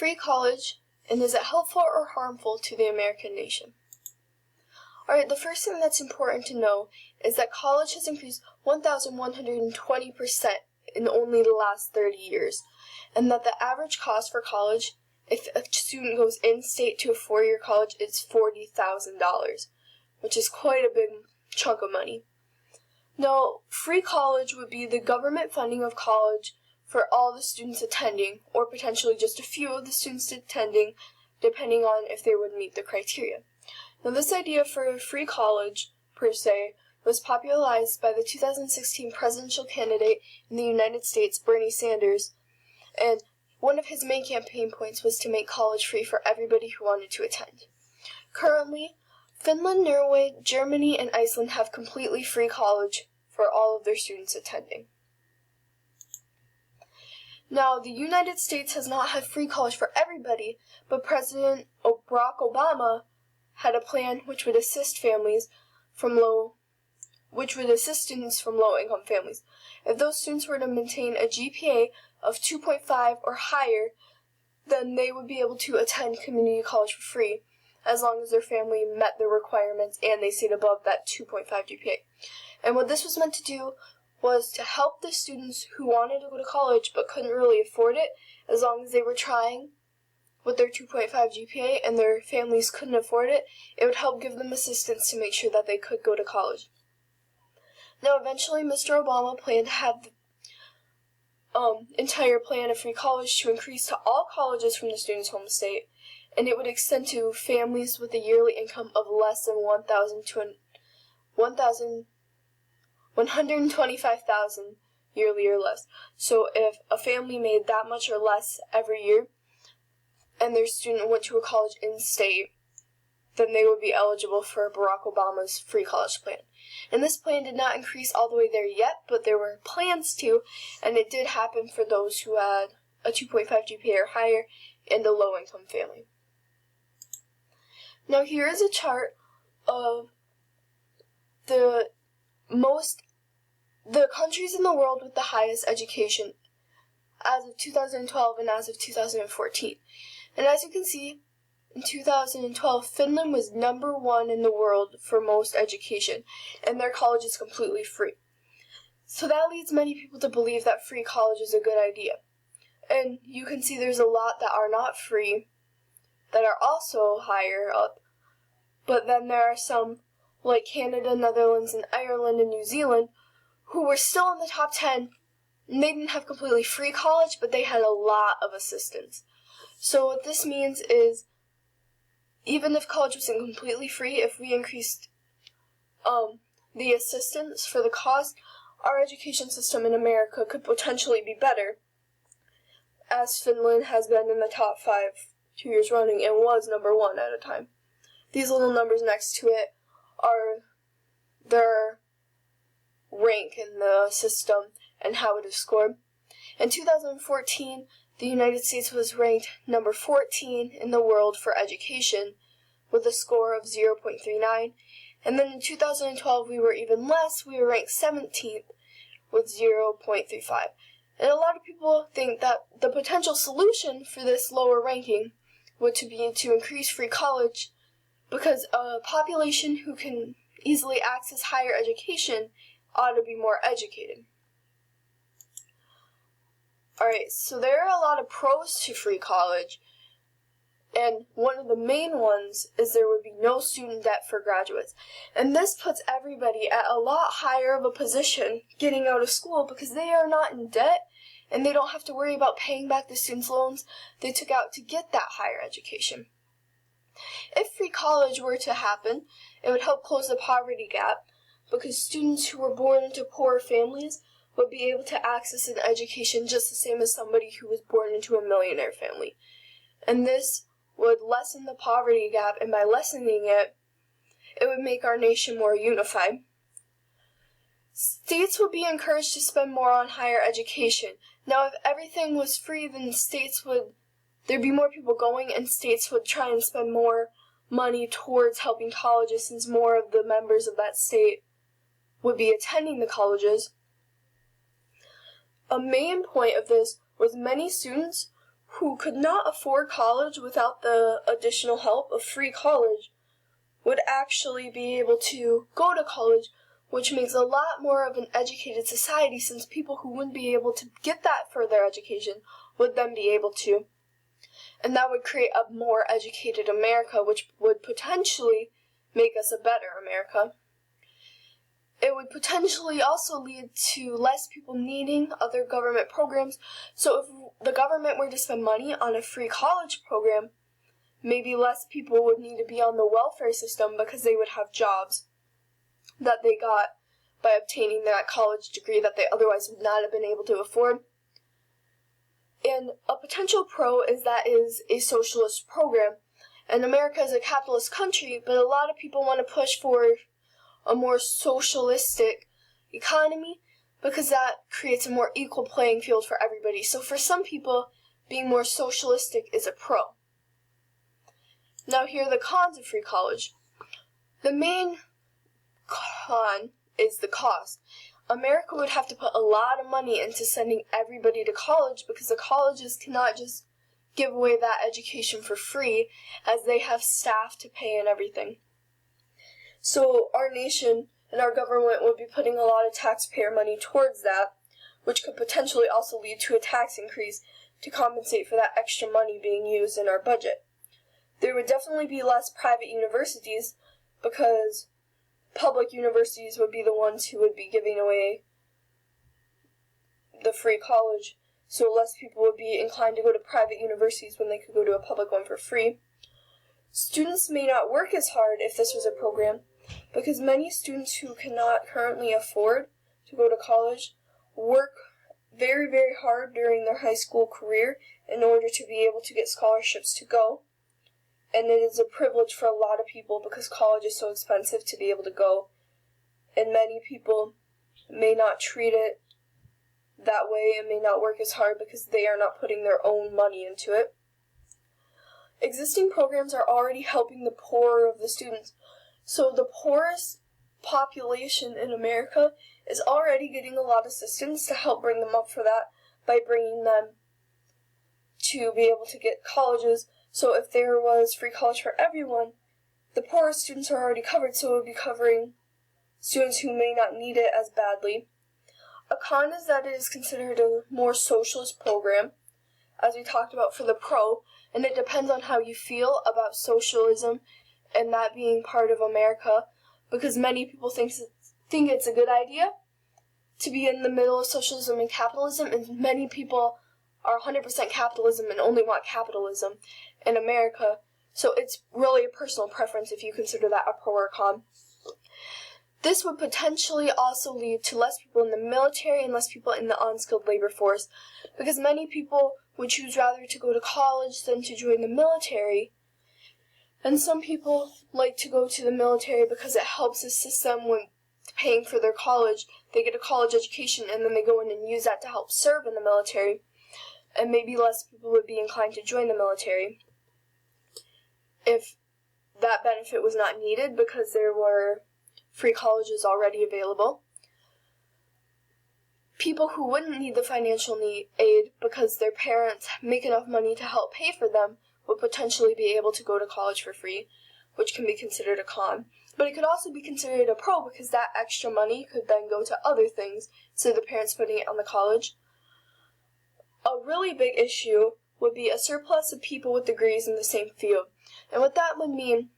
free college, and is it helpful or harmful to the American nation? Alright, the first thing that's important to know is that college has increased 1,120% in only the last 30 years, and that the average cost for college, if a student goes in-state to a four-year college, is $40,000, which is quite a big chunk of money. Now, free college would be the government funding of college for all the students attending, or potentially just a few of the students attending, depending on if they would meet the criteria. Now, this idea for free college, per se, was popularized by the 2016 presidential candidate in the United States, Bernie Sanders, and one of his main campaign points was to make college free for everybody who wanted to attend. Currently, Finland, Norway, Germany, and Iceland have completely free college for all of their students attending. Now, the United States has not had free college for everybody, but President Barack Obama had a plan which would assist students from low-income families. If those students were to maintain a GPA of 2.5 or higher, then they would be able to attend community college for free, as long as their family met the requirements and they stayed above that 2.5 GPA. And what this was meant to do was to help the students who wanted to go to college but couldn't really afford it, as long as they were trying with their 2.5 GPA and their families couldn't afford it, it would help give them assistance to make sure that they could go to college. Now, eventually, Mr. Obama planned to have the entire plan of free college to increase to all colleges from the student's home state, and it would extend to families with a yearly income of less than $125,000 yearly or less. So if a family made that much or less every year, and their student went to a college in-state, then they would be eligible for Barack Obama's free college plan. And this plan did not increase all the way there yet, but there were plans to, and it did happen for those who had a 2.5 GPA or higher and a low-income family. Now, here is a chart of the countries in the world with the highest education as of 2012 and as of 2014. And as you can see, in 2012, Finland was number 1 in the world for most education, and their college is completely free. So that leads many people to believe that free college is a good idea. And you can see there's a lot that are not free, that are also higher up, but then there are some, like Canada, Netherlands, and Ireland, and New Zealand, who were still in the top 10, and they didn't have completely free college, but they had a lot of assistance. So what this means is, even if college wasn't completely free, if we increased the assistance for the cost, our education system in America could potentially be better, as Finland has been in the top 5 2 years running and was number 1 at a time. These little numbers next to it are their rank in the system and how it is scored. In 2014, the United States was ranked number 14 in the world for education with a score of 0.39. And then in 2012, we were even less. We were ranked 17th with 0.35. And a lot of people think that the potential solution for this lower ranking would be to increase free college, because a population who can easily access higher education ought to be more educated. Alright, so there are a lot of pros to free college, and one of the main ones is there would be no student debt for graduates. And this puts everybody at a lot higher of a position getting out of school, because they are not in debt, and they don't have to worry about paying back the students' loans they took out to get that higher education. If free college were to happen, it would help close the poverty gap, because students who were born into poor families would be able to access an education just the same as somebody who was born into a millionaire family. And this would lessen the poverty gap, and by lessening it, it would make our nation more unified. States would be encouraged to spend more on higher education. Now, if everything was free, then there'd be more people going, and states would try and spend more money towards helping colleges, since more of the members of that state would be attending the colleges. A main point of this was many students who could not afford college without the additional help of free college would actually be able to go to college, which makes a lot more of an educated society, since people who wouldn't be able to get that further education would then be able to. And that would create a more educated America, which would potentially make us a better America. It would potentially also lead to less people needing other government programs. So if the government were to spend money on a free college program, maybe less people would need to be on the welfare system because they would have jobs that they got by obtaining that college degree that they otherwise would not have been able to afford. And a potential pro is that is a socialist program. And America is a capitalist country, but a lot of people want to push for a more socialistic economy because that creates a more equal playing field for everybody. So for some people, being more socialistic is a pro. Now here are the cons of free college. The main con is the cost. America would have to put a lot of money into sending everybody to college because the colleges cannot just give away that education for free, as they have staff to pay and everything. So our nation and our government would be putting a lot of taxpayer money towards that, which could potentially also lead to a tax increase to compensate for that extra money being used in our budget. There would definitely be less private universities because public universities would be the ones who would be giving away the free college, so less people would be inclined to go to private universities when they could go to a public one for free. Students may not work as hard if this was a program, because many students who cannot currently afford to go to college work very, very hard during their high school career in order to be able to get scholarships to go. And it is a privilege for a lot of people because college is so expensive to be able to go. And many people may not treat it that way and may not work as hard because they are not putting their own money into it. Existing programs are already helping the poorer of the students. So the poorest population in America is already getting a lot of assistance to help bring them up for that by bringing them to be able to get colleges. So if there was free college for everyone, the poorest students are already covered, so it would be covering students who may not need it as badly. A con is that it is considered a more socialist program, as we talked about for the pro, and it depends on how you feel about socialism and that being part of America, because many people think it's a good idea to be in the middle of socialism and capitalism, and many people are 100% capitalism and only want capitalism in America. So it's really a personal preference if you consider that a pro or con. This would potentially also lead to less people in the military and less people in the unskilled labor force, because many people would choose rather to go to college than to join the military. And some people like to go to the military because it helps assist them when paying for their college. They get a college education and then they go in and use that to help serve in the military. And maybe less people would be inclined to join the military if that benefit was not needed because there were free colleges already available. People who wouldn't need the financial aid because their parents make enough money to help pay for them would potentially be able to go to college for free, which can be considered a con. But it could also be considered a pro because that extra money could then go to other things instead of the parents putting it on the college. A really big issue would be a surplus of people with degrees in the same field. And what that would mean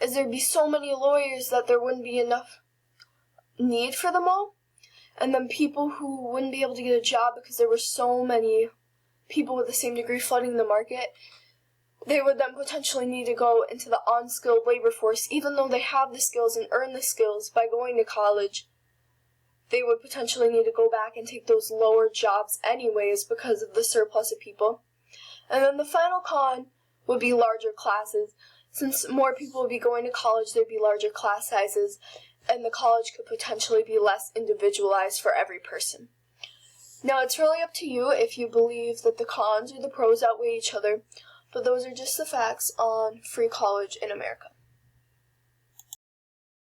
is there'd be so many lawyers that there wouldn't be enough need for them all. And then people who wouldn't be able to get a job because there were so many people with the same degree flooding the market, they would then potentially need to go into the unskilled labor force, even though they have the skills and earn the skills by going to college. They would potentially need to go back and take those lower jobs anyways because of the surplus of people. And then the final con would be larger classes. Since more people would be going to college, there'd be larger class sizes, and the college could potentially be less individualized for every person. Now, it's really up to you if you believe that the cons or the pros outweigh each other, but those are just the facts on free college in America.